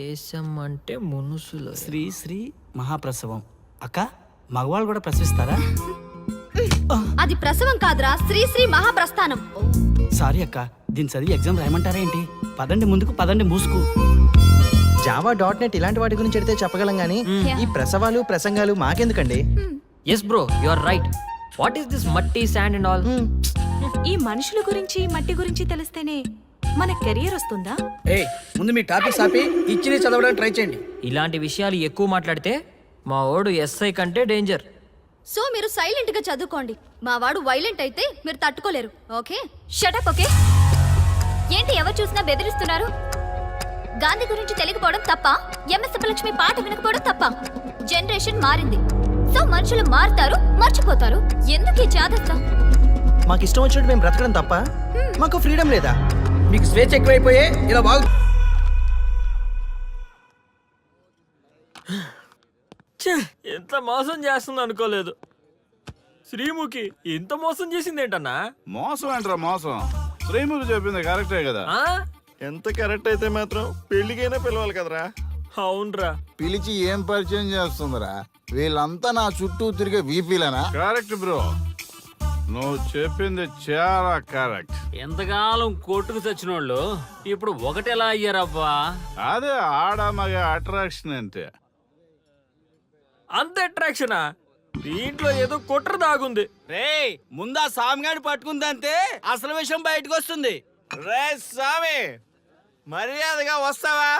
దేశం అంటే మునుసులు. శ్రీ శ్రీ మహాప్రసవం. అక్క, మగవాళ్ళు కూడా ప్రసవిస్తారా? అది ప్రసవం కాదురా, శ్రీ శ్రీ మహాప్రస్థానం. సారీ అక్క, దీన్ని చదివి ఎగ్జామ్ రాయమంటారా ఏంటి? పదండి ముందుకు, పదండి మూసుకు. java.net ఇలాంటి వాటి గురించి అడిగితే చెప్పగలం గానీ ఈ ప్రసవాలు ప్రసంగాలు మాకెందుకండి? Yes bro, you are right. What is this మట్టి, శాండ్ అండ్ ఆల్? ఈ మనుషుల గురించి మట్టి గురించి తెలిస్తేనే మన కెరియర్ వస్తుందా? ముందు మీ టాపిక్స్ ఆపి ఇచ్చి చదవడానికి ట్రై చేయండి. ఇలాంటి విషయాలు ఎక్కువ మాట్లాడితే మా వాడు ఎస్ఐ కంటే డేంజర్. సో మీరు సైలెంట్ గా చదువుకోండి. మా వాడు వైలెంట్ అయితే మీరు తట్టుకోలేరు. Okay, shut up. ఓకే, ఏంటి ఎవరు చూసినా బెదిరిస్తున్నారు? గాంధీ గురించి తెలియకపోవడం తప్ప? ఎంఎస్ సుబ్బలక్ష్మి పాట వినకపోవడం తప్ప? జనరేషన్ మారింది, సో మనుషులు మారుతారు, మర్చిపోతారు. ఎందుకు ఈ చాదస్తం? మాకు ఇష్టం వచ్చినట్టు మేము బ్రతకడం తప్ప మాకు ఫ్రీడమ్ లేదా? మీకు స్వేచ్ఛ ఎక్కువైపోయే ఇలా బాగు. ఎంత మోసం చేస్తుంది అనుకోలేదు. శ్రీముఖి ఇంత మోసం చేసింది ఏంటన్నా? మోసం ఏంట్రా మోసం? శ్రీముఖి చెప్పింది కరెక్టే కదా. ఎంత కరెక్ట్ అయితే మాత్రం పెళ్లికైనా పిలవాలి కదరా. అవునరా. పిలిచి ఏం పరిచయం చేస్తుందిరా? వీళ్ళంతా నా చుట్టూ తిరిగే వీపీలనా? కరెక్ట్ బ్రో, నువ్వు చెప్పింది చాలా కరెక్ట్. ఎంతకాలం కోర్టుకు చచ్చిన వాళ్ళు ఇప్పుడు ఒకటెలా అయ్యారబ్బా? అదే ఆడ మగ అట్రాక్షన్ అంటే. అంత అట్రాక్షనా? దీంట్లో ఏదో కుట్ర దాగుంది. రే, ముందా సామిగాని పట్టుకుందంటే అసలు విషయం బయటకు వస్తుంది. రే స్వామి, మర్యాదగా వస్తావా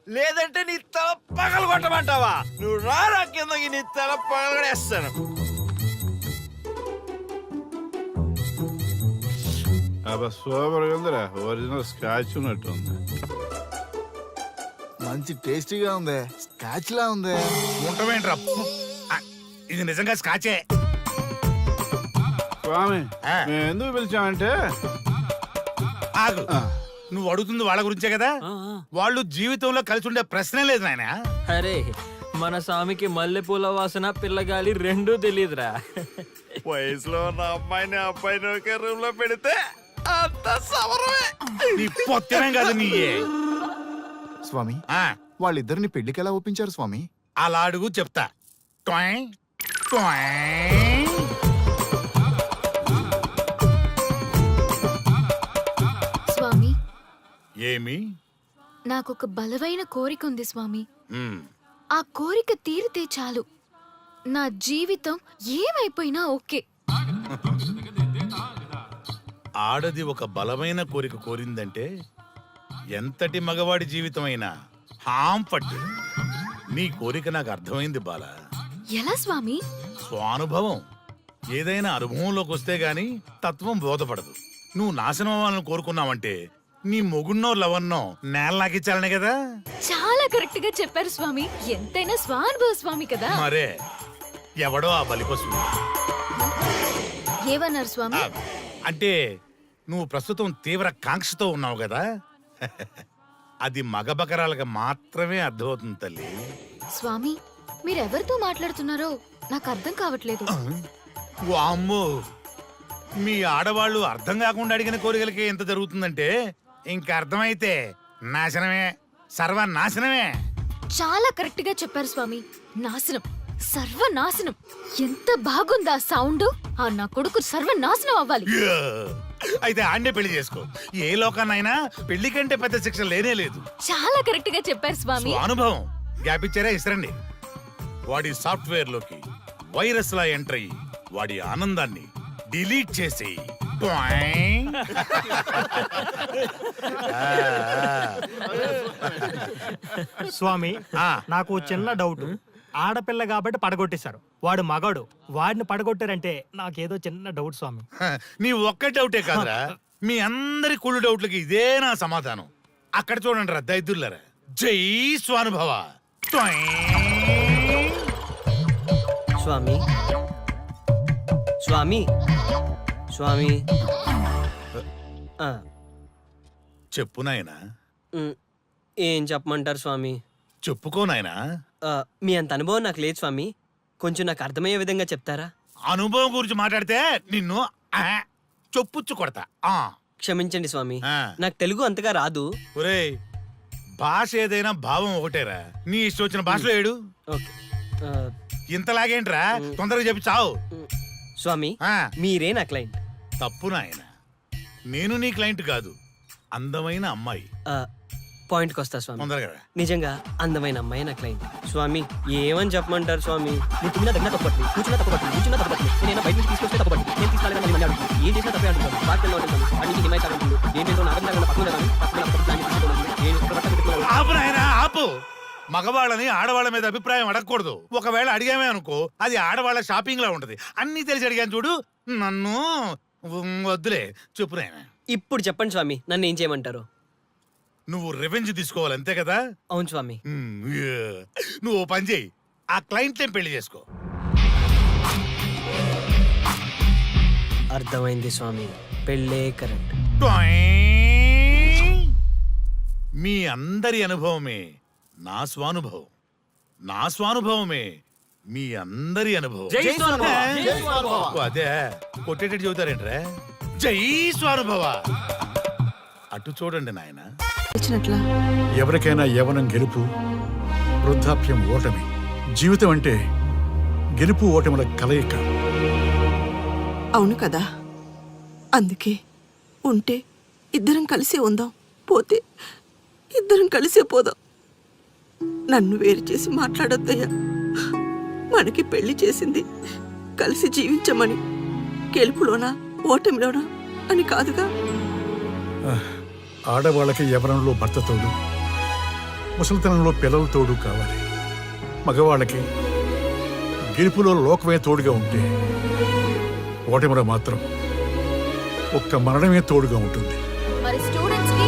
లేదంటే నీ తల పగలు కొట్టమంటావా? నువ్వు రారా కిందకి, నీ తల పగలగడేస్తాను. అబ్బా సూపర్ ఉందిరా, ఒరిజినల్ స్కాచ్ ఉన్నట్టు ఉంది. మంచి టేస్టీగా ఉంది, స్కాచ్ లా ఉంది. ఉంటామేంట్రా, ఇది నిజంగా స్కాచే. స్వామి, మేము ఎందుకు పిలిచామంటే ఆగు, నువ్వు అడుగుతుంది వాళ్ళ గురించే కదా. వాళ్ళు జీవితంలో కలిసి ఉండే ప్రశ్నే లేదు నాయన. అరే, మన స్వామికి మల్లెపూల వాసన పిల్లగాలి రెండూ తెలియదురా. వయసులో ఉన్న అమ్మాయిని అబ్బాయిని ఒకే రూమ్ లో పెడితే అంత సవరమే. నీ పొత్తమేం కాదు నీ. స్వామి, వాళ్ళిద్దరిని పెళ్లికి ఎలా ఒప్పించారు స్వామి? అలా అడుగు చెప్తా. టొయ్, టొయ్. స్వామి, ఏమి? నాకొక బలమైన కోరిక ఉంది స్వామి. ఆ కోరిక తీరితే చాలు, నా జీవితం ఏమైపోయినా ఓకే. ఆడది ఒక బలమైన కోరిక కోరిందంటే ఎంతటి మగవాడి జీవితమైనా హాం పట్టు. నీ కోరిక నాకు అర్థమైంది బాల. ఎలా స్వామి? స్వానుభవం. ఏదైనా అనుభవంలోకి వస్తే గాని తత్వం బోధపడదు. నువ్వు నాశనం అవ్వాలని కోరుకున్నావంటే నీ మొగున్నో లవన్నో నేల నాకిచ్చాలనే కదా. చాలా కరెక్ట్ గా చెప్పారు స్వామి. ఎంతైనా స్వానుభవ స్వామి కదా. మరే ఎవడో ఆ బలిపశు. ఏమన్నారు స్వామి? అంటే నువ్వు ప్రస్తుతం తీవ్ర కాంక్షతో ఉన్నావు కదా. అది మగ బకరాలకు మాత్రమే అర్థమవుతుంది తల్లి. స్వామి, మీరెవరితో మాట్లాడుతున్నారో నాకు అర్థం కావట్లేదు. వామ్మో, మీ ఆడవాళ్ళు అర్థం కాకుండా అడిగిన కోరికలకి ఎంత జరుగుతుందంటే ఇంకా అర్థమైతే నాశనమే, సర్వనాశనమే. చాలా కరెక్ట్ గా చెప్పారు స్వామి. నాశనం, సర్వనాశనం. ఎంత బాగుందా సౌండ్? ఆ నా కొడుకు సర్వనాశనం అవ్వాలి. యా! అయితే ఆండే పెళ్లి చేసుకో. ఏ లోకాన్నైనా పెళ్లి కంటే పెద్ద శిక్ష లేనే లేదు. చాలా కరెక్ట్ గా చెప్పారు స్వామి. అనుభవం. గ్యాప్ ఇచ్చారా? ఇసరండి. వాడి సాఫ్ట్వేర్ లోకి వైరస్ లా ఎంటర్ అయ్యి వాడి ఆనందాన్ని డిలీట్ చేసి స్వామి, నాకు చిన్న డౌట్. ఆడపిల్ల కాబట్టి పడగొట్టేశారు, వాడు మగాడు, వాడిని పడగొట్టారంటే నాకేదో చిన్న డౌట్ స్వామి. నీ ఒక్క డౌటే కాదురా, మీ అందరి కుళ్ళు డౌట్లకి ఇదే నా సమాధానం. అక్కడ చూడండి రా దైదుర్లరా. జై స్వానుభవ. స్వామి, స్వామి, స్వామి. చెప్పు నాయనా. ఏం చెప్పమంటారు స్వామి? చెప్పుకో నాయనా. మీ అంత అనుభవం నాకు లేదు స్వామి, కొంచెం నాకు అర్థమయ్యే విధంగా చెప్తారా? అనుభవం గురించి మాట్లాడితే నిన్ను చొప్పుచ్చు కొడతా. క్షమించండి స్వామి, నాకు తెలుగు అంతగా రాదు. ఒరేయ్, భాష ఏదైనా భావం ఒకటేరా. నీ ఇష్టం వచ్చిన భాషలో ఏడు. ఓకే ఇంతలాగేంట్రా, తొందరగా చెప్పి చావు. స్వామి ఆ, మీరే నా క్లయింట్. తప్పు నాయన, నేను నీ క్లయింట్ కాదు, అందమైన అమ్మాయి. పాయింట్కి వస్తా స్వామి. తొందరగా రా. నిజంగా అందమైన అమ్మాయి నా క్లయింట్. స్వామి ఏమని చెప్పమంటారు స్వామి? నేను తిన్నా దగ్గర తప్పట్లేదు, కూర్చున్నా తప్పట్లేదు, కూర్చున్నా తప్పట్లేదు, నేను బయట నుంచి తీసుకొస్తే తప్పట్లేదు, నేను తీసుకెళ్ళాలని మళ్ళీ అడుగుతాను. ఏం చేసినా తప్పే అంటున్నాను. బాగా ఉంటాను, అన్నింటి హిమాయత్ అంటుంది. ఏంటంటే నాగంగా పక్కన ఆపు నాయనా, ఆపు. మగవాళ్ళని ఆడవాళ్ళ మీద అభిప్రాయం అడగకూడదు. ఒకవేళ అడిగామే అనుకో, అది ఆడవాళ్ళ షాపింగ్ లా ఉంటది. అన్ని తెలిసి అడిగాను చూడు, నన్ను వద్దులే. చెప్పు నాయనా. ఇప్పుడు చెప్పండి స్వామి, నన్ను ఏం చేయమంటారు? నువ్వు రివెంజ్ తీసుకోవాలి అంతే కదా? అవును స్వామి. నువ్వు ఓ పని చేయి, ఆ క్లయింట్ పెళ్లి చేసుకో. అర్థమైంది స్వామి, పెళ్ళే కరెక్ట్. మీ అందరి అనుభవమే నా స్వానుభవం, నా స్వానుభవమే మీ అందరి అనుభవం. ఓ, అదే కొట్టేటట్టు చెబుతారేంట్రా? జై స్వానుభవ. అటు చూడండి నాయన. ఎవరికైనా యవ్వనం గెలుపు, వృద్ధాప్యం ఓటమి. జీవితం అంటే గెలుపు ఓటముల కలయిక. అవును కదా, అందుకే ఉంటే ఇద్దరం కలిసే ఉందాం, పోతే ఇద్దరం కలిసే పోదాం. నన్ను వేరు చేసి మాట్లాడొద్దయ్యా. మనకి పెళ్లి చేసింది కలిసి జీవించమని, గెలుపులోనా ఓటమిలోనా అని కాదుగా. ఆడవాళ్ళకి యవ్వనంలో భర్త తోడు, ముసలితనంలో పిల్లల తోడు కావాలి. మగవాళ్ళకి గెలుపులో లోకమే తోడుగా ఉంటే, ఓటమిలో మాత్రం ఒక్క మరణమే తోడుగా ఉంటుంది. మరి స్టూడెంట్స్ కి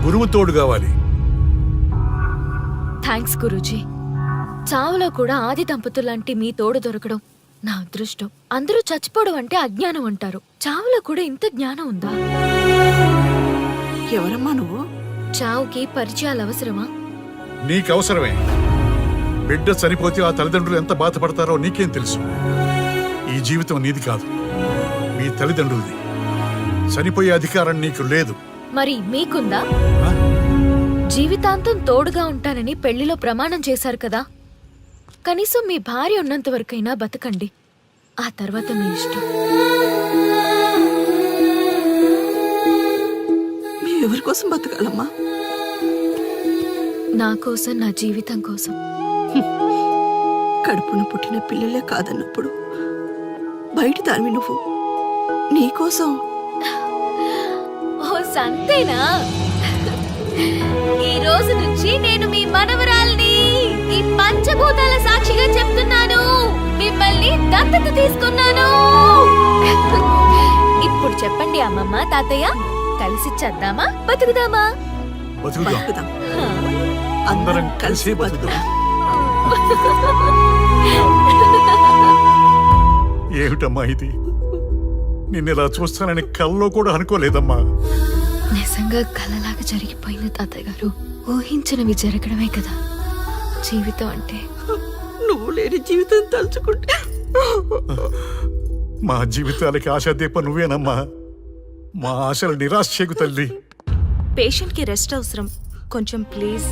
గురువు తోడు కావాలి. థ్యాంక్స్ గురూజీ. చావులో కూడా ఆది దంపతులాంటి మీ తోడు దొరకడం నా అదృష్టం. అందరూ చచ్చిపోవడం అంటే అజ్ఞానం అంటారు, చావులో కూడా ఇంత జ్ఞానం ఉందా? ఎవరమ్మా నువ్వు? చావుకి పరిచయాలు అవసరమా? నీకు అవసరమే. బిడ్డ చనిపోతే ఆ తల్లిదండ్రులు ఎంత బాధపడతారో నీకేం తెలుసు? ఈ జీవితం నీది కాదు, మీ తల్లిదండ్రులది. చనిపోయే అధికారం నీకు లేదు. మరి మీకుందా? జీవితాంతం తోడుగా ఉంటానని పెళ్లిలో ప్రమాణం చేశారు కదా, కనీసం మీ భార్య ఉన్నంత వరకైనా బతకండి, ఆ తర్వాత మీ ఇష్టం. ఎవరి కోసం బతకాలమ్మా? నా కోసం, నా జీవితం కోసం. కడుపున పుట్టిన పిల్లలే కాదన్నప్పుడు బయట దానివి నువ్వు, నీకోసం. ఓ సంతేనా? ఈ రోజు నుంచి నేను మీ మనవరాల్ని, ఈ పంచభూతాల సాక్షిగా చెప్తున్నాను, మిమ్మల్ని దత్తత తీసుకున్నాను. ఇప్పుడు చెప్పండి అమ్మమ్మ, తాతయ్య, కలిసి చద్దామా బతుకుదామా? బతుకుదాం, అందరం కలిసి బతుకుదాం. ఏమిటమ్మా ఇది? నిన్నెలా చూస్తానని కల్లో కూడా అనుకోలేదమ్మా. నిజంగా కలలాగా జరిగిపోయింది తాతయ్య గారు. ఊహించినవి జరగడమే కదా జీవితం అంటే. నువ్వు లేని జీవితం తలుచుకుంటే మా జీవితాలకి ఆశాదీప నువ్వేనమ్మా. మా ఆశలు నిరాశ చేయకు తల్లి. పేషెంట్ కి రెస్ట్ అవసరం, కొంచెం ప్లీజ్.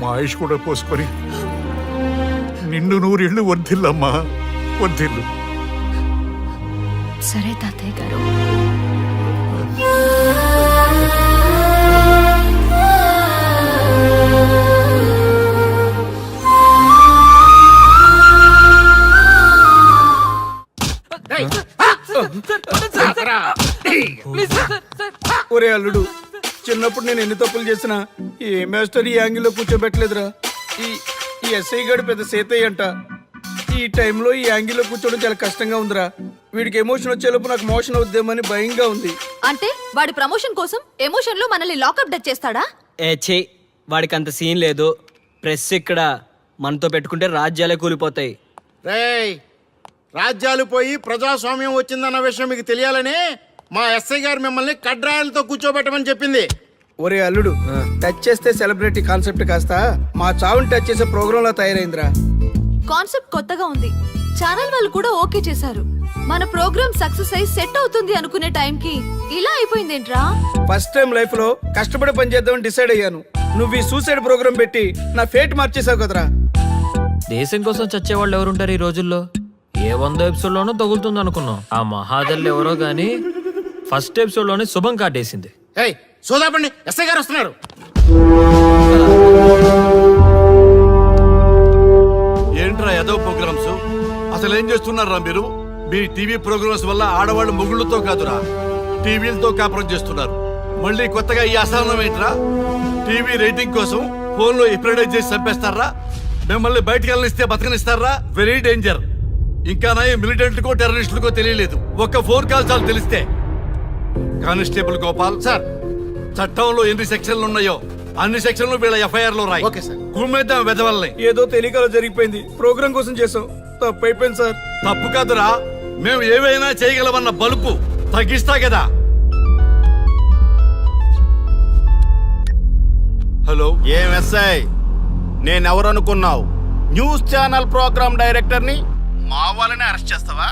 మా ఆయుష్ కూడా పోసుకొని నిండు నూరేళ్లు వర్ధిల్లమ్మా, వర్ధిల్లు. సరే తాతయ్య గారు. ఒరే అల్లుడు, చిన్నప్పుడు నేను ఎన్ని తప్పులు చేసినా ఏ మాస్టర్ ఈ యాంగిల్లో కూర్చోబెట్టలేదురా. ఈ ఎస్ఐ గడు పెద్ద సేతయ్య అంట. ఈ టైంలో ఈ యాంగిల్లో కూర్చోవడం చాలా కష్టంగా ఉందిరా. వీడికి ఎమోషన్ వచ్చేలోపు నాకు మోషన్ అవుద్దేమని భయంగా ఉంది. అంటే వాడి ప్రమోషన్ కోసం ఎమోషన్ లో మనల్ని లాకప్ డచ్ చేస్తాడా? ఛీ, వాడికి అంత సీన్ లేదు. ప్రెస్ ఇక్కడ మనతో పెట్టుకుంటే రాజ్యాలే కూలిపోతాయి. రేయ్, రాజ్యాలు పోయి ప్రజాస్వామ్యం వచ్చిందన్న విషయం మీకు తెలియాలని మా ఎస్ఐ గారు మిమ్మల్ని కడ్రాయలతో కూర్చోబెట్టమని చెప్పింది. ఒరే అల్లుడు, టచ్ చేస్తే సెలబ్రిటీ కాన్సెప్ట్ కాస్త మా చావుని టచ్ చేసే ప్రోగ్రామ్ లా తయారైందిరా. కాన్సెప్ట్ కొత్తగా ఉంది, ఛానల్ వాళ్ళు కూడా ఓకే చేశారు. మన ప్రోగ్రామ్ సక్సెస్ అయి సెట్ అవుతుంది అనుకునే టైంకి ఇలా అయిపోయిందేంట్రా? ఫస్ట్ టైం లైఫ్ లో కష్టపడి పని చేద్దామని డిసైడ్ అయ్యాను. నువ్వు ఈ సూసైడ్ ప్రోగ్రామ్ పెట్టి నా ఫేట్ మార్చేసావు కదరా. దేశం కోసం చచ్చేవాళ్ళు ఎవరుంటారు ఈ రోజుల్లో? ఏ 100 ఎపిసోడ్ లోనో తగులుతుంది అనుకున్నాం. ఆ మహాదల్ ఎవరో గానీ ఫస్ట్ ఎపిసోడ్ లోనే శుభం కాటేసింది. ఏయ్ సోదాపండి, ఎస్ఐ గారు వస్తున్నారు. ఏంట్రా ఏదో ప్రోగ్రామ్స్? అసలు ఏం చేస్తున్నారా మీరు? మీ టీవీ ప్రోగ్రామ్స్ వల్ల ఆడవాళ్ళు మొగుళ్ళతో కాదురా, టీవీలతో కాపురం చేస్తున్నారు. మళ్ళీ కొత్తగా ఈ అసహనం ఏంట్రా? టీవీ రేటింగ్ కోసం ఫోన్లో ఎప్రిడైజ్ చేసి చంపేస్తారా? మిమ్మల్ని బయటకు వెళ్ళనిస్తే బతకనిస్తారా? Very danger. ఇంకా నా మిలిటెంట్లకో టెర్రరిస్టులకో తెలియలేదు, ఒక్క ఫోన్ కాల్ చాలు తెలిస్తే. కానిస్టేబుల్ గోపాల్ సార్, చట్టంలో ఎన్ని సెక్షన్లు ఉన్నాయో అన్ని సెక్షన్లు వీళ్ళ ఎఫ్ఐఆర్ లో రాయి. Okay sir. కుమ్మేద్దాం వెదవల్ని. ఏదో తెలియకలో జరిగిపోయింది. ప్రోగ్రామ్ కోసం చేసాం, తప్పు అయిపోయింది సార్. తప్పు కాదురా, మేము ఏవైనా చేయగలమన్న బలుపు తగ్గిస్తా కదా. హలో, ఏం ఎస్ఐ, నేనెవరనుకున్నావు? న్యూస్ ఛానల్ ప్రోగ్రామ్ డైరెక్టర్ని మా వాళ్ళని అరెస్ట్ చేస్తావా?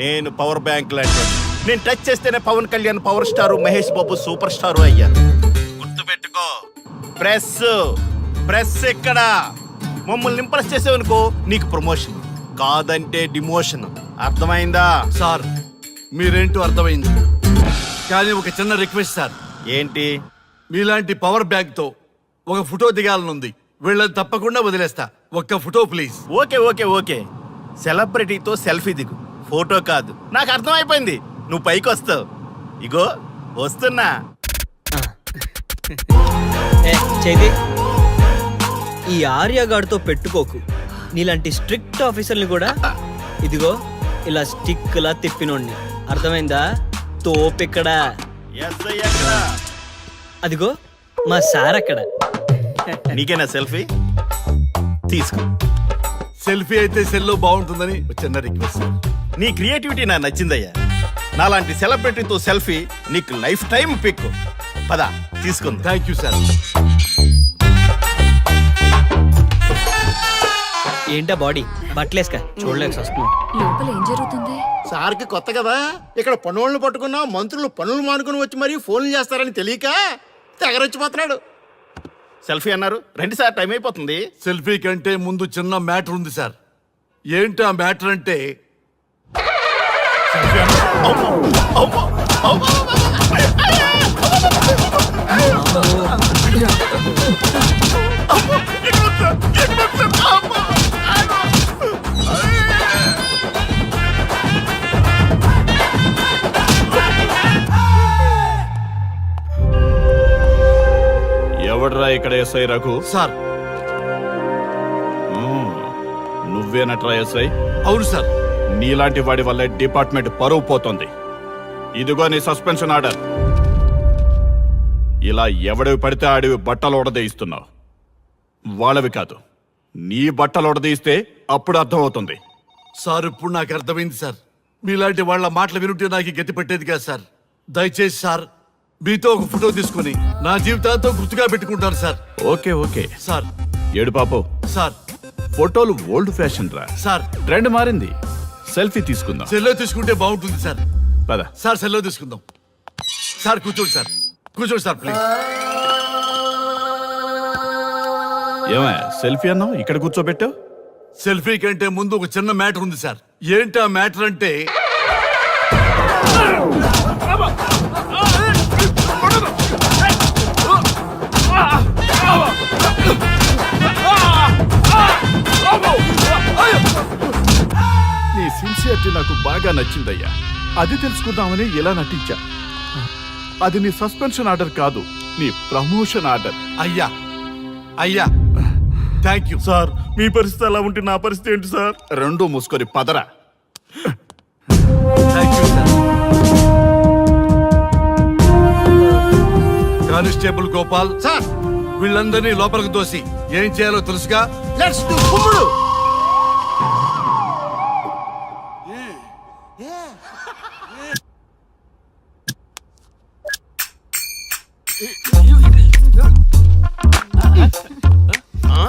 నేను పవర్ బ్యాంక్ లాంటి, నేను టచ్ చేస్తేనే Pawan Kalyan power star, Mahesh Babu super star అయ్యాను. గుర్తుపెట్టుకో, ప్రెస్ ఎక్కడ మమ్మల్ని ఇంప్రెస్ చేసేవనుకో నీకు ప్రమోషన్, కాదంటే డిమోషన్. అర్థమైందా? సార్ మీరేంటో అర్థమైంది, కానీ ఒక చిన్న రిక్వెస్ట్ సార్. ఏంటి? మీలాంటి పవర్ బ్యాంక్ తో ఒక ఫోటో దిగాలనుంది. వీళ్ళని తప్పకుండా వదిలేస్తా. ఒక్క photo please. Okay okay okay, సెలబ్రిటీతో సెల్ఫీ దిగు, ఫోటో కాదు. నాకు అర్థమైపోయింది, నువ్వు పైకి వస్తావు. ఇగో వస్తున్నా. చైతి, ఈ ఆర్యగాడితో పెట్టుకోకు. నీలాంటి స్ట్రిక్ట్ ఆఫీసర్ని కూడా ఇదిగో ఇలా స్టిక్ లా తిప్పినోడిని. అర్థమైందా? తోపిక్కడ. ఎస్ఐ ఎక్కడ? అదిగో మా సార్ అక్కడ. నీకేనా సెల్ఫీ? తీసుకో. సెల్ఫీ అయితే సెల్లో బాగుంటుందని ఒక చిన్న రిక్వెస్ట్ సార్. నీ క్రియేటివిటీ నాకు నచ్చిందయ్యా. నాలాంటి సెలబ్రిటీతో సెల్ఫీ నీకు లైఫ్ టైం పిక్. పద తీసుకుంది. Thank you sir. ఏంటా బాడీ బట్టలేసుక చూడలేక వస్తున్నాం. లోపల ఏం జరుగుతుంది? సార్కి కొత్త కదా, ఇక్కడ పనులను పట్టుకున్నా మంత్రులు పనులు మానుకుని వచ్చి మరీ ఫోన్లు చేస్తారని తెలియక తెగరొచ్చిపోతున్నాడు. సెల్ఫీ అన్నారు, రండి సార్, టైం అయిపోతుంది. సెల్ఫీ కంటే ముందు చిన్న మ్యాటర్ ఉంది సార్. ఏంటి ఆ మ్యాటర్ అంటే, ఎవడ్రా ఇక్కడ ఎస్ఐ రఘు? సార్ నువ్వేనట్రా ఎస్ఐ? అవును సార్. నీలాంటి వాడి వల్లే డిపార్ట్మెంట్ పరువు పోతుంది. ఇదిగో నీ సస్పెన్షన్ ఆర్డర్. ఇలా ఎవడివి పడితే ఆడివి బట్టలు ఉడదీయిస్తున్నావు. వాళ్ళవి కాదు, నీ బట్టలు ఉడదీయిస్తే అప్పుడు అర్థమవుతుంది. సార్ ఇప్పుడు నాకు అర్థమైంది సార్. మీలాంటి వాళ్ళ మాటలు వినుంటే నాకు గతి పెట్టేది కాదు సార్. దయచేసి సార్ మీతో ఒక ఫోటో తీసుకుని నా జీవితాంతో గుర్తుగా పెట్టుకుంటాను సార్. Okay okay sir. ఏడు పాపం సార్ ఫోటోలు ఓల్డ్ ఫ్యాషన్ రా. సార్ ట్రెండ్ మారింది. సెల్ఫీ తీసుకుందాం. సెల్లో తీసుకుంటే బాగుంటుంది సార్. పద సార్ సెల్లో తీసుకుందాం. సార్ కూర్చోండి సార్, కూర్చోండి సార్ ప్లీజ్. ఏమయ్య సెల్ఫీ అన్నావు, ఇక్కడ కూర్చోబెట్టావు? సెల్ఫీ కంటే ముందు ఒక చిన్న మ్యాటర్ ఉంది సార్. ఏంటి ఆ మ్యాటర్ అంటే, నీ సిన్సియరిటీ నాకు బాగా నచ్చిందయ్యా. అది తెలుసుకుందామని ఇలా నటించా. అది నీ సస్పెన్షన్ ఆర్డర్ కాదు, నీ ప్రమోషన్ ఆర్డర్. అయ్యా అయ్యా థ్యాంక్ యూ సార్, మీ పరిస్థితి అలా ఉంటే నా పరిస్థితి ఏంటి సార్? రెండు మూసుకొని పదరా. Thank you sir. Constable Gopal sir, వీళ్ళందరినీ లోపలికి దోసి ఏం చేయాలో తెలుసుగా. లెట్స్ డు కుమ్ముడు.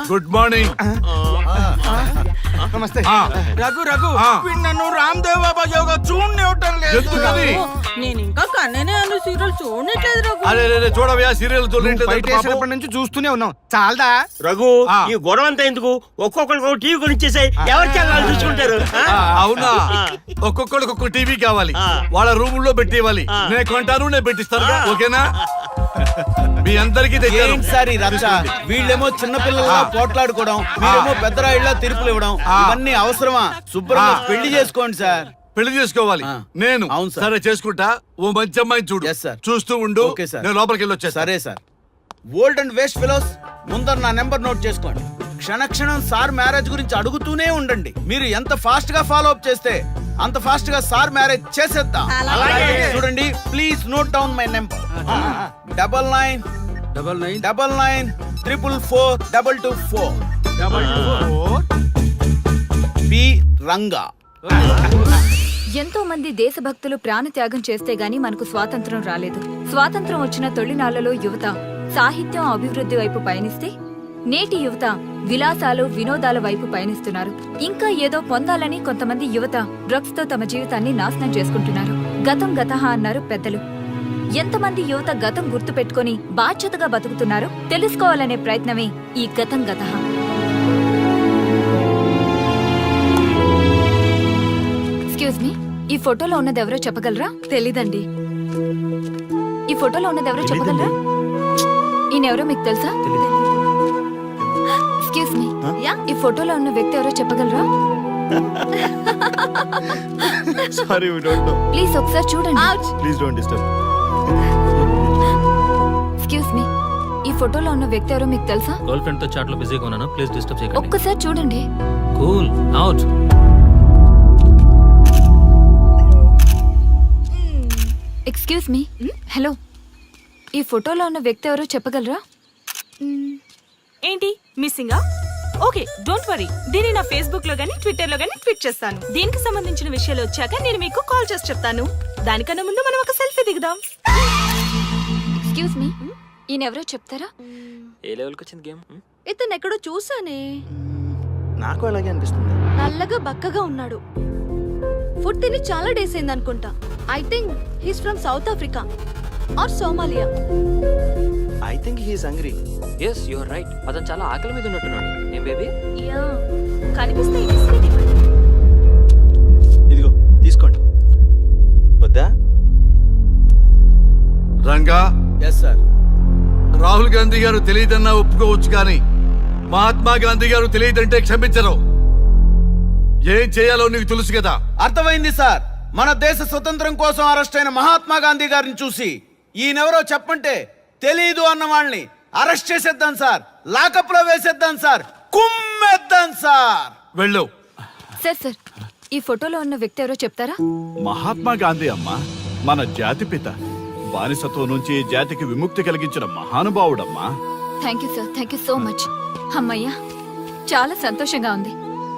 Good morning. నమస్తే ఆ. రఘు రఘు ఆ. వీడు నన్ను రామ్ దేవ్ బాబా యోగా చూడనివ్వటం లేదు ఎందుకని? నేను ఇంకా కన్ననే అను సీరియల్ చూడట్లేదు రఘు. అరే చూడవయ్యా సీరియల్ బయట వేసినప్పటి నుంచి చూస్తూనే ఉన్నాం చాలదా రఘు ఆ. ఈ గొడవ అంతా ఎందుకు ఒక్కొక్కరికి ఒక టీవీ కొనిచ్చేసాయి ఎవరి ఛానల్ చూసుకుంటారు అవునా ఒక్కొక్కడికి ఒక్కొక్క టీవీ కావాలి ఆ. వాళ్ళ రూముల్లో పెట్టి ఇవ్వాలి ఆ. నేను కొంటాను నేను పెట్టిస్తాను ఓకేనా మీ అందరికీ తెచ్చాను ఏంటి సార్ ఈ రచ్చ వీళ్ళేమో చిన్న పిల్లలుగా పోట్లాడుకోవడం మీరేమో పెద్దరాయిళ్ళ తీర్పులు ఇవ్వడం ఇవన్నీ అవసరమా శుభ్రంగా పెళ్లి చేసుకోండి సార్ పెళ్లి చేసుకోవాలి ఆ. నేను అవును సార్. సరే చేసుకుంటా ఓ మంచి అమ్మాయిని చూడు Yes, sir. చూస్తూ ఉండు Okay, sir. నేను లోపలికి వెళ్ళి వచ్చేస్తా సరే sir old and waste fellows ముందర నా నెంబర్ నోట్ చేసుకోండి క్షణక్షణం సార్ మ్యారేజ్ గురించి అడుగుతూనే ఉండండి మీరు ఎంత ఫాస్ట్ గా ఫాలో అప్ చేస్తే అంత ఫాస్ట్ గా సార్ మ్యారేజ్ చేసేద్దాం చూడండి please note down my number 9999442224 P Ranga ఎంతో మంది దేశభక్తులు ప్రాణత్యాగం చేస్తే గాని మనకు స్వాతంత్రం రాలేదు. స్వాతంత్రం వచ్చిన తొలినాళ్లలో యువత సాహిత్యం అభివృద్ధి వైపు పయనిస్తే నేటి యువత విలాసాలు వినోదాల వైపు పయనిస్తున్నారు. ఇంకా ఏదో పొందాలని కొంతమంది యువత డ్రగ్స్ తో తమ జీవితాన్ని నాశనం చేసుకుంటున్నారు. గతం గతహ అన్నారు పెద్దలు. ఎంతమంది యువత గతం గుర్తు పెట్టుకుని బాధ్యతగా బతుకుతున్నారో తెలుసుకోవాలనే ప్రయత్నమే ఈ గతం గతహ. ఎక్స్క్యూజ్ మీ, ఈ ఫోటోలో ఉన్నది ఎవరో చెప్పగలరా? తెలీదండి. ఈ ఫోటోలో ఉన్నది ఎవరో చెప్పగలరా? ఈయనెవరో మీకు తెలుసా? ఎక్స్క్యూజ్ మీ, ఈ ఫోటోలో ఉన్న వ్యక్తి ఎవరో చెప్పగలరా? Sorry we don't know please ఒకసారి చూడండి. Please don't disturb excuse me, ఈ ఫోటోలో ఉన్న వ్యక్తి ఎవరో మీకు తెలుసా? గర్ల్ ఫ్రెండ్ తో చాట్ లో బిజీగా ఉన్నాను, ప్లీజ్ డిస్టర్బ్ చేయకండి. ఒక్కసారి చూడండి. Cool out. Excuse me, hello, ఈ ఫోటోలో ఉన్న వ్యక్తి ఎవరో చెప్పగలరా? ఏంటి మిస్సింగా? ఓకే డోంట్ వరీ, దీన్ని నా ఫేస్బుక్ లో గానీ ట్విట్టర్ లో గానీ ట్వీట్ చేస్తాను. దీనికి సంబంధించిన విషయాలు వచ్చాక నేను మీకు కాల్ చేసి చెప్తాను. దానికన్నా ముందు మనం ఒక సెల్ఫీ దిగుదాం. ఎక్స్క్యూజ్ మీ, ఈయన ఎవరో చెప్తారా? ఏ లెవెల్కి వచ్చింది గేమ్? ఇతను ఎక్కడో చూసానే. నాకు అలాగే అనిపిస్తుంది. నల్లగా బక్కగా ఉన్నాడు. ఫుడ్ తిని చాలా డేస్ అయింది అనుకుంటా. I think he's from South Africa or Somalia. I think he's hungry. Yes you are right. అతను చాలా ఆకలి మీద ఉన్నట్టున్నాడు. ఏం బేబీ? యా కనిపిస్తే బిస్కెట్ ఇవ్వండి. ఇదిగో తీసుకోండి. వద్దా? Ranga yes sir. రాహుల్ గాంధీ గారు తెలియదన్నా ఒప్పుకోవచ్చు కానీ మహాత్మా గాంధీ గారు తెలియదంటే క్షమించరు. ఏం చేయాలో నీకు తెలుసు కదా. అర్థమైంది సార్. మన దేశ స్వతంత్రం కోసం అరెస్ట్ అయిన మహాత్మా గాంధీ గారిని చూసి ఈయనెవరో చెప్పంటే తెలీదు అన్న వాళ్ళని అరెస్ట్ చేసేద్దాం సార్. లాకప్ లో వేసేద్దాం సార్. కుమ్మేద్దాం సార్. వెళ్ళు. సార్ సార్, ఈ ఫోటోలో ఉన్న వ్యక్తి ఎవరో చెప్తారా? మహాత్మా గాంధీ అమ్మ మన జాతిపిత, బానిసత్వం నుంచి జాతికి విముక్తి కలిగించిన మహానుభావుడమ్మా. Thank you sir, thank you so much. అమ్మయ్యా, చాలా సంతోషంగా ఉంది.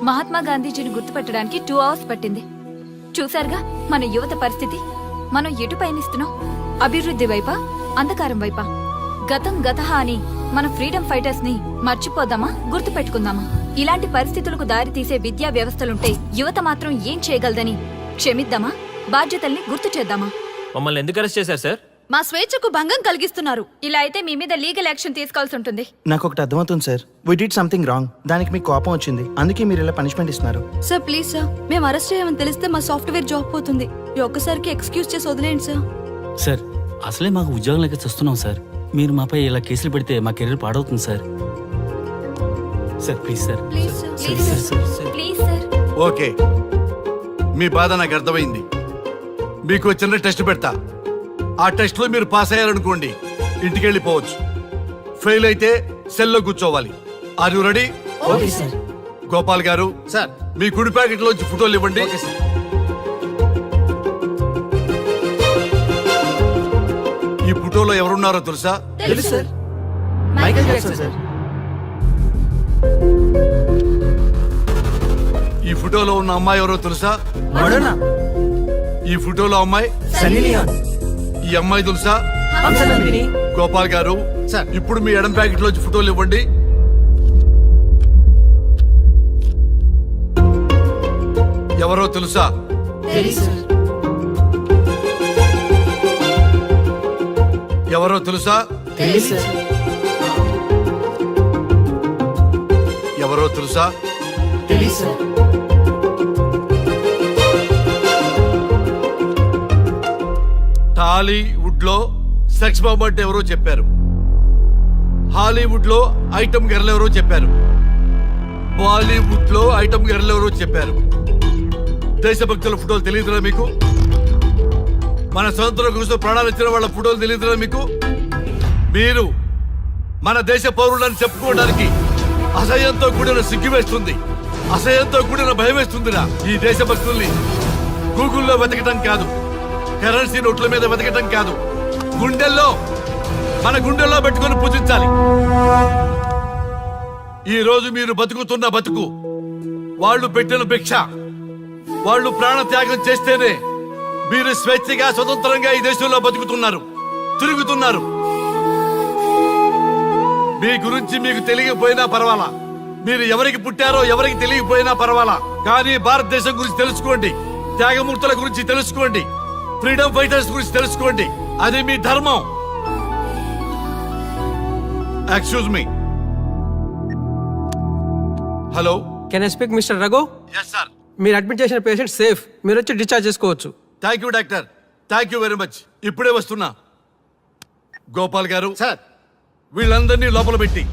మహాత్మా గాంధీజీని గుర్తుపెట్టడానికి 2 hours పట్టింది. చూసారుగా మన యువత పరిస్థితి. మనం ఎటు పయనిస్తున్నాం? అభివృద్ధి వైపా, అంధకారం వైపా? గతం గతహ అని మన ఫ్రీడమ్ ఫైటర్స్ ని మర్చిపోదామా, గుర్తు పెట్టుకుందామా? ఇలాంటి పరిస్థితులకు దారి తీసే విద్యా వ్యవస్థలుంటే యువత మాత్రం ఏం చేయగలదని క్షమిద్దామా, బాధ్యతల్ని గుర్తు చేద్దామా? మమ్మల్ని ఎందుకు అరెస్ట్ చేశారు సార్? మా స్వేచ్ఛకు భంగం కలిగిస్తున్నారు. ఇలా అయితే మీ మీద లీగల్ యాక్షన్ తీసుకోవాల్సి ఉంటుంది. నాకు ఒకటి అర్థమవుతుంది sir. We did something wrong. దానికి మీకు కోపం వచ్చింది, అందుకే మీరు ఇలా పనిష్మెంట్ ఇస్తున్నారు. సార్ ప్లీజ్ సార్, మేము అరెస్ట్ చేయమని తెలిస్తే మా సాఫ్ట్వేర్ జాబ్ పోతుంది. ఈ ఒక్కసారికి ఎక్స్క్యూజ్ చేసి వదిలేండి సార్. సార్ అసలే మాకు ఉద్యోగం లేక చూస్తున్నాం సార్. మీరు మాపై ఇలా కేసులు పెడితే మా కెరీర్ పాడవుతుంది sir. Sir please sir. Please sir. Please sir. Okay, మీ బాధ నాకు అర్థమైంది. మీకు చిన్న టెస్ట్ పెడతా. ఆ టెస్ట్ లో మీరు పాస్ అయ్యారనుకోండి, ఇంటికి వెళ్ళిపోవచ్చు. ఫెయిల్ అయితే సెల్లో కూర్చోవాలి. Are you ready? Okay sir. Gopal గారు సార్. మీ కుడి ప్యాకెట్ లోంచి ఫోటోలు ఇవ్వండి. ఈ ఫోటోలో ఎవరున్నారో తెలుసా? తెలుసు సార్. Michael Jackson sir. ఈ ఫోటోలో ఉన్న అమ్మాయి ఎవరో తెలుసా? మడోనా. ఈ ఫోటోలో అమ్మాయి సన్నీ లియోన్. ఈ అమ్మాయి తెలుసా? హంసనందిని. గోపాల్ గారు సార్. ఇప్పుడు మీ ఎడం ప్యాకెట్ లోంచి ఫోటోలు ఇవ్వండి. ఎవరో తెలుసా? ఎవరో తెలుసా? ఎవరో తెలుసా? టాలీవుడ్ లో సెక్స్ బాంబ్ అంటే ఎవరో చెప్పారు. హాలీవుడ్ లో ఐటమ్ గర్ల్ ఎవరో చెప్పారు. బాలీవుడ్ లో ఐటమ్ గర్ల్ ఎవరో చెప్పారు. దేశభక్తుల ఫోటోలు తెలియదురా మీకు? మన స్వతంత్రం కోసం ప్రాణాలు ఇచ్చిన వాళ్ళ ఫోటోలు తెలియదురా మీకు? మీరు మన దేశ పౌరులని చెప్పుకోవడానికి అసహ్యంతో కూడిన సిగ్గు వేస్తుంది, అసహ్యంతో కూడిన భయం వేస్తుందిరా. ఈ దేశభక్తుల్ని గూగుల్లో వెతకటం కాదు, కరెన్సీ నోట్ల మీద వెతకటం కాదు, గుండెల్లో మన గుండెల్లో పెట్టుకొని పూజించాలి. ఈ రోజు మీరు బతుకుతున్న బతుకు వాళ్ళు పెట్టిన భిక్ష. వాళ్ళు ప్రాణ త్యాగం చేస్తేనే మీరు స్వేచ్ఛగా స్వతంత్రంగా ఈ దేశంలో బతుకుతున్నారు, తిరుగుతున్నారు. మీ గురించి మీకు తెలియకపోయినా పర్వాలా, మీరు ఎవరికి పుట్టారో ఎవరికి తెలియకపోయినా పర్వాలా, కానీ భారతదేశం గురించి తెలుసుకోండి, త్యాగమూర్తుల గురించి తెలుసుకోండి, ఫ్రీడమ్ ఫైటర్స్ గురించి తెలుసుకోండి. అది మీ ధర్మం. Excuse me. Hello, can I speak mister Raghu? Yes sir. మీరు అడ్మిట్ చేసిన పేషెంట్ సేఫ్, మీరు వచ్చి డిశ్చార్జ్ చేసుకోవచ్చు. Thank you doctor, thank you very much. ఇప్పుడే వస్తున్నా. గోపాల్ గారు సార్. వీళ్ళందరినీ లోపల పెట్టి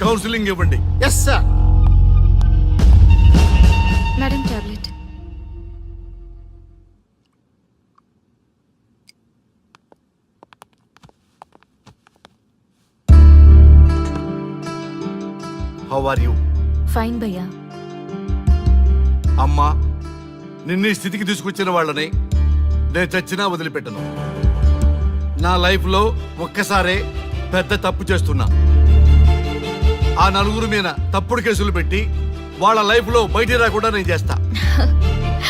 కౌన్సిలింగ్ ఇవ్వండి. Yes sir. Madam tablet. How are you? Fine భయ్యా. అమ్మా, నిన్ను ఈ స్థితికి తీసుకొచ్చిన వాళ్ళని నేను చచ్చినా వదిలిపెట్టను. నా లైఫ్ లో ఒక్కసారే పెద్ద తప్పు చేస్తున్నా. ఆ నలుగురు మీద తప్పుడు కేసులు పెట్టి వాళ్ళ లైఫ్ లో బయటికి రాకుండా నేను చేస్తా.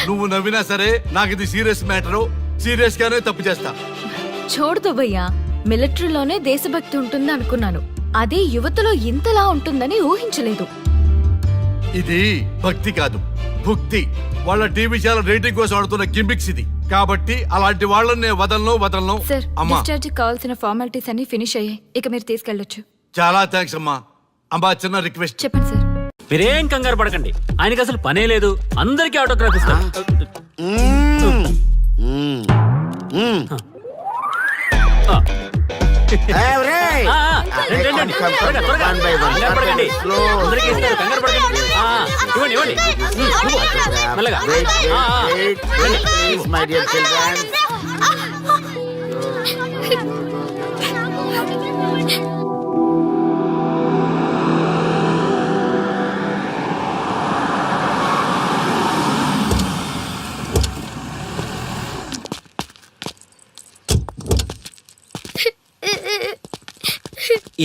నువ్వు నవ్వినా సరే నాకు ఇది సీరియస్ మ్యాటరు, సీరియస్ గానే తప్పు చేస్తా. చూడదు భయ్యా, మిలిటరీలోనే దేశభక్తి ఉంటుంది అనుకున్నాను, అదే యువతలో ఇంతలా ఉంటుందని ఊహించలేదు. ఇది భక్తి కాదు, భుక్తి. వాళ్ళ టీవీ ఛానల్ రేటింగ్ కోసం ఆడుతున్న గిమిక్స్ ఇది. కాబట్టి అలాంటి వాళ్ళని నేను వదలను. సార్, అమ్మా, డిశ్చార్జ్ కావాల్సిన ఫార్మాలిటీస్ అన్ని ఫినిష్ అయ్యాయి, ఇక మీరు తీసుకెళ్ళొచ్చు. చాలా థ్యాంక్స్ అమ్మా. అమ్మా, చిన్న రిక్వెస్ట్. చెప్పండి సార్. మీరేం కంగారు పడకండి, ఆయనకి అసలు పనే లేదు, అందరికీ ఆటోగ్రాఫ్ ఇస్తాం.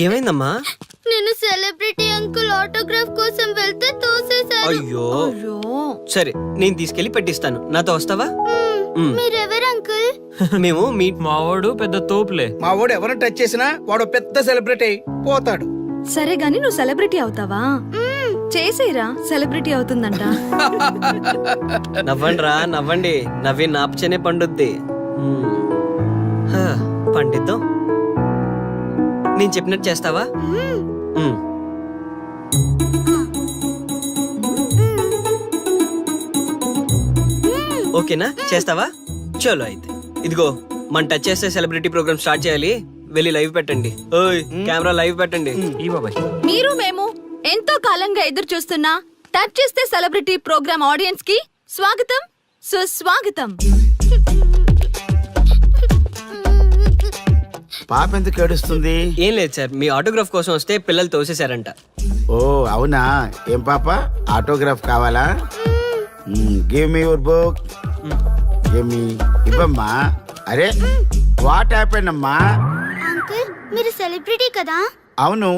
ఏమైందమ్మా? నేను సెలబ్రిటీ అంకుల్ ఆటోగ్రాఫ్ కోసం వెళ్తే తోసేశారు. అయ్యో, సరే నేను తీసుకెళ్లి పెట్టిస్తాను. నాతో వస్తావా? మీరెవరు అంకుల్? మేము మీ మావాడు పెద్ద తోపులే. మా వాడు ఎవరిని టచ్ చేసినా వాడు పెద్ద సెలబ్రిటీ అయి పోతాడు. సరే గాని నువ్వు సెలబ్రిటీ అవుతావా? చేసేరా, సెలబ్రిటీ అవుతుందంట. నవ్వండిరా, నవ్వండి. నవ్వి నాపచనే పండుద్ది. పండిద్దాం. నేను చెప్పినట్టు చేస్తావా? ఓకేనా? చేస్తావా? చలో అయితే. ఇదిగో, మన టచ్ చేస్తే సెలబ్రిటీ ప్రోగ్రామ్ స్టార్ట్ చేయాలి. వెళ్ళి లైవ్ పెట్టండి. ఓయ్, కెమెరా లైవ్ పెట్టండి. ఈ బాబాయ్, మీరు మేము ఎంతో కాలంగా ఎదురు చూస్తున్న టచ్ చేస్తే సెలబ్రిటీ ప్రోగ్రామ్ ఆడియన్స్ కి స్వాగతం, సుస్వాగతం. పాప ఎందుకు ఏడుస్తుంది? ఏం లేదు సార్, మీ ఆటోగ్రాఫ్ కోసం వస్తే పిల్లలు తోసేశారంట. ఓ అవునా? ఏం పాప, ఆటోగ్రాఫ్ కావాలా? Give me your book. Give me. ఇవ్వమ్మా. అరే, వాట్ హ్యాపెండ్ అమ్మా? అంకుల్, మీరు సెలబ్రిటీ కదా? అవును.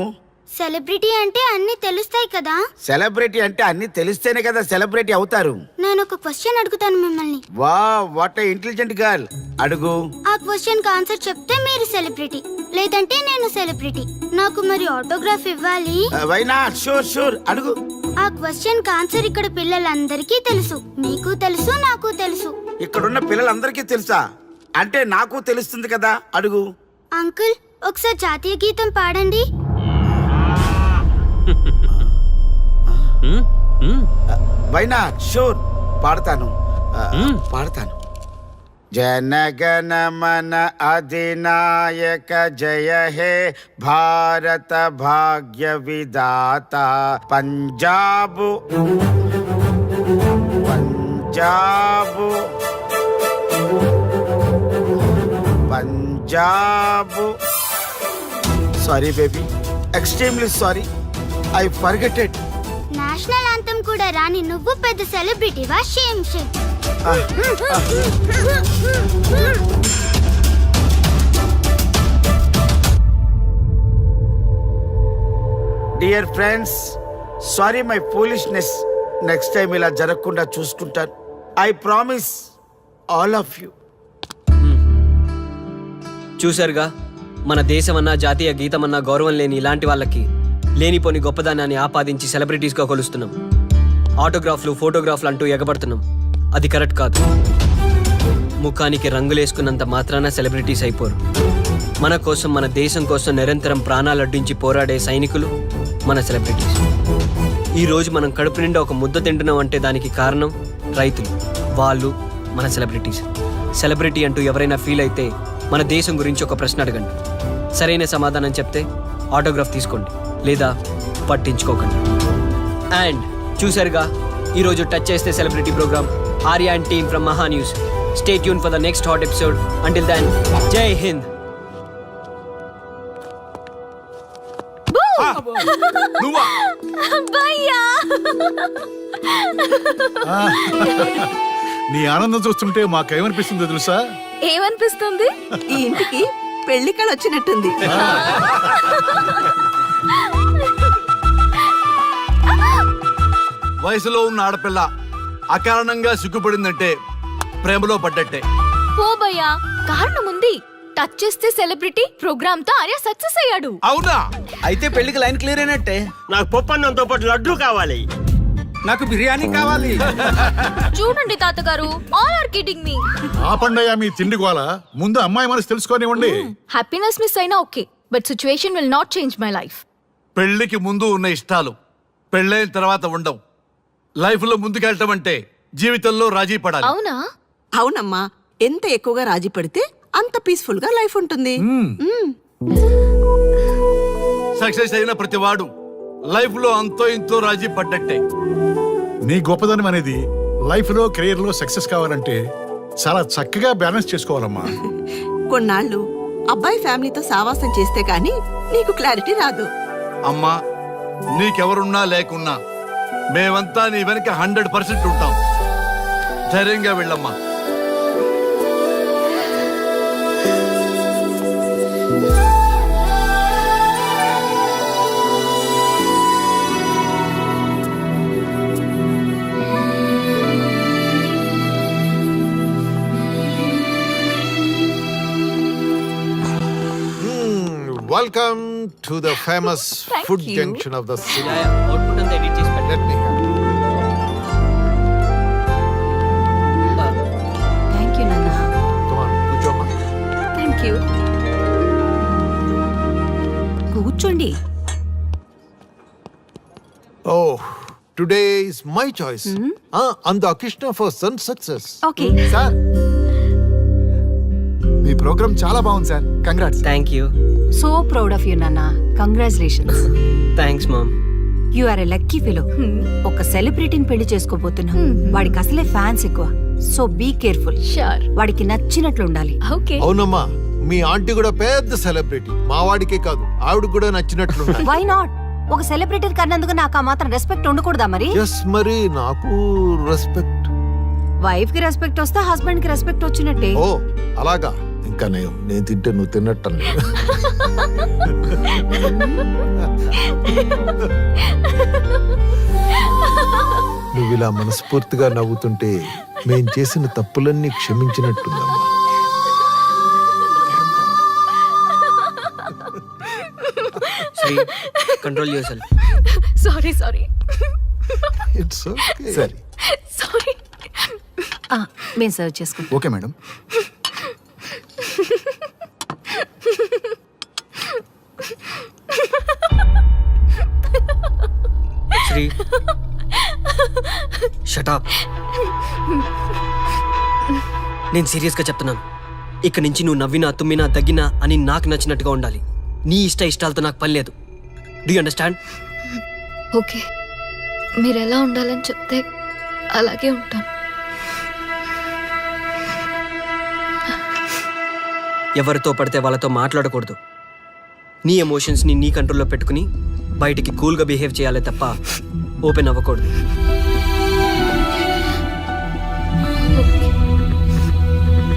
సెలబ్రిటీ అంటే అన్ని తెలుస్తాయి కదా. సెలబ్రిటీ అంటే అన్ని తెలిస్తేనే కదా సెలబ్రిటీ అవుతారు. నేను ఒక క్వశ్చన్ అడుగుతాను మిమ్మల్ని. వా వాట్ ఏ ఇంటెలిజెంట్ గర్ల్. అడుగు. ఆ క్వశ్చన్ కి ఆన్సర్ చెప్తే మీరు సెలబ్రిటీ, లేదంటే నేను సెలబ్రిటీ. నాకు మరి ఆటోగ్రాఫ్ ఇవ్వాలి. Why not? షూర్ షూర్, అడుగు. ఆ క్వశ్చన్ కి ఆన్సర్ ఇక్కడ పిల్లలందరికీ తెలుసు, మీకు తెలుసు, నాకు తెలుసు. ఇక్కడున్న పిల్లలందరికీ తెలుసా? అంటే నాకు తెలుస్తుంది కదా. అడుగు. అంకుల్, ఒకసారి జాతీయ గీతం పాడండి. Why not? షూర్, పాడతాను. పాడతాను. జనగణ మన అధినాయక జయ హే భారత భాగ్య విధాత Punjab Punjab Punjab. Sorry baby, extremely sorry, I forgetted. National anthem కూడా రాని నువ్వు పెద్ద సెలబ్రిటీవా? Shame shame. Dear friends, sorry my foolishness. Next time ఇలా జరగకుండా చూసుకుంటాను. I promise all of you. చూశారుగా, మన దేశమన్నా జాతీయ గీతమన్నా గౌరవం లేని ఇలాంటి వాళ్ళకి లేనిపోని గొప్పదానాన్ని ఆపాదించి సెలబ్రిటీస్గా కొలుస్తున్నాం. ఆటోగ్రాఫ్లు, ఫోటోగ్రాఫ్లు అంటూ ఎగబడుతున్నాం. అది కరెక్ట్ కాదు. ముఖానికి రంగులేసుకున్నంత మాత్రాన సెలబ్రిటీస్ అయిపోరు. మన కోసం, మన దేశం కోసం నిరంతరం ప్రాణాలు అడ్డించి పోరాడే సైనికులు మన సెలబ్రిటీస్. ఈరోజు మనం కడుపు నిండా ఒక ముద్ద తింటున్నాం అంటే దానికి కారణం రైతులు. వాళ్ళు మన సెలబ్రిటీస్. సెలబ్రిటీ అంటూ ఎవరైనా ఫీల్ అయితే మన దేశం గురించి ఒక ప్రశ్న అడగండి. సరైన సమాధానం చెప్తే ఆటోగ్రాఫ్ తీసుకోండి, లేదా పట్టించుకోకండి. అండ్ చూసారుగా, ఈరోజు టచ్ చేస్తే celebrity program. Arya and team from Maha News. Stay tuned for the next hot episode. Until then, Jai Hind. నీ ఆనందం చూస్తుంటే మాకేమనిపిస్తుందో తెలుసా? ఏమనిపిస్తుంది? ఈ ఇంటికి పెళ్లి కళ వచ్చినట్టుంది. వయసులో ఉన్న ఆడపిల్ల అకారణంగా సిగ్గుపడిందంటే ప్రేమలో పడ్డట్టే. ఓ భయ్యా, కారణం ఉంది. టచ్ చేస్తే సెలబ్రిటీ ప్రోగ్రామ్ తో ఆర్య సక్సెస్ అయ్యాడు. అవునా? అయితే పెళ్లికి లైన్ క్లియర్ అయినట్టే. నాకు పప్పన్నంతో పాటు లడ్డు కావాలి. నాకు బిర్యానీ కావాలి. చూడండి తాతగారు, ఆల్ ఆర్ కిడింగ్ మీ. ఆపండయ్యా మీ తిండి గోల. ముందు అమ్మాయి మనసు తెలుసుకోనివ్వండి. హ్యాపీనెస్ మిస్ అయినా okay, but situation will not change my life. పెళ్లికి ముందు ఉన్న ఇష్టాలు పెళ్ళైన తర్వాత ఉండవు. లైఫ్ లో ముందుకెళ్ళటం అంటే జీవితంలో రాజీ పడాలి. అవునా? అవునమ్మా, ఎంత ఎక్కువగా రాజీ పడితే అంత పీస్ఫుల్ గా లైఫ్ ఉంటుంది. సక్సెస్ అయిన ప్రతి వాడు లైఫ్ లో అంతో ఇంతో రాజీ పడ్డట్టే. నీ గొప్పదనం అనేది లైఫ్ లో, కెరీర్ లో సక్సెస్ కావాలంటే చాలా చక్కగా బ్యాలెన్స్ చేసుకోవాలమ్మా. కొన్నాళ్ళు అబ్బాయి ఫ్యామిలీతో సావాసం చేస్తే గానీ నీకు క్లారిటీ రాదు. అమ్మా, నీకెవరున్నా లేకున్నా మేమంతా నీ వెనక 100% ఉంటాం. ధైర్యంగా వెళ్ళమ్మా. Welcome to the famous Thank food you. junction of the city. Output అంతా ఎడిట్ చేసి పెట్టండి. Let me have. Thank you నాన్న. Come on, కూర్చోమ్మా. Thank you. కూర్చోండి. Oh, today is my choice. And the Krishna for son success. Okay. Sir, మీ program చాలా బాగుంది sir. Congrats. Thank you. So proud of you నాన్న. Congratulations. Thanks mom. You are a lucky fellow. ఒక సెలబ్రిటీని పెళ్లి చేసుకోబోతున్నావు. వాడికి అసలే ఫ్యాన్స్ ఎక్కువ. So be careful. షూర్. వాడికి నచ్చినట్లు ఉండాలి. ఓకే. అవునమ్మా, మీ ఆంటీ కూడా పెద్ద సెలబ్రిటీ. మా వాడికే కాదు, ఆవిడ కూడా నచ్చినట్లు వై నాట్? ఒక సెలబ్రిటీ కన్నందుకు నాకు ఆ మాత్రం రెస్పెక్ట్ ఉండకూడదా మరి? ఎస్, మరి నాకు రెస్పెక్ట్. వైఫ్ కి రెస్పెక్ట్ వస్తే హస్బెండ్ కి రెస్పెక్ట్ వచ్చినట్టే. ఓ అలాగా. ఇంకా నేను తింటే నువ్వు తిన్నట్టు నువ్వు ఇలా మనస్ఫూర్తిగా నవ్వుతుంటే మేం చేసిన తప్పులన్నీ క్షమించినట్టుందమ్మా. Sri control your sorry sorry it's okay. సరే సారీ. మేము సర్వ్ చేసుకుంటాం. Okay madam. శ్రీ షటాప్. నేను సీరియస్గా చెప్తున్నాను. ఇక్కడి నుంచి నువ్వు నవ్వినా తుమ్మినా దగ్గినా అని నాకు నచ్చినట్టుగా ఉండాలి. నీ ఇష్టాలతో నాకు పని లేదు. Do you understand? ఓకే, మీరు ఎలా ఉండాలని చెప్తే అలాగే ఉంటాను. ఎవరితో పడితే వాళ్ళతో మాట్లాడకూడదు. నీ ఎమోషన్స్ని నీ కంట్రోల్లో పెట్టుకుని బయటికి కూల్గా బిహేవ్ చేయాలి తప్ప ఓపెన్ అవ్వకూడదు.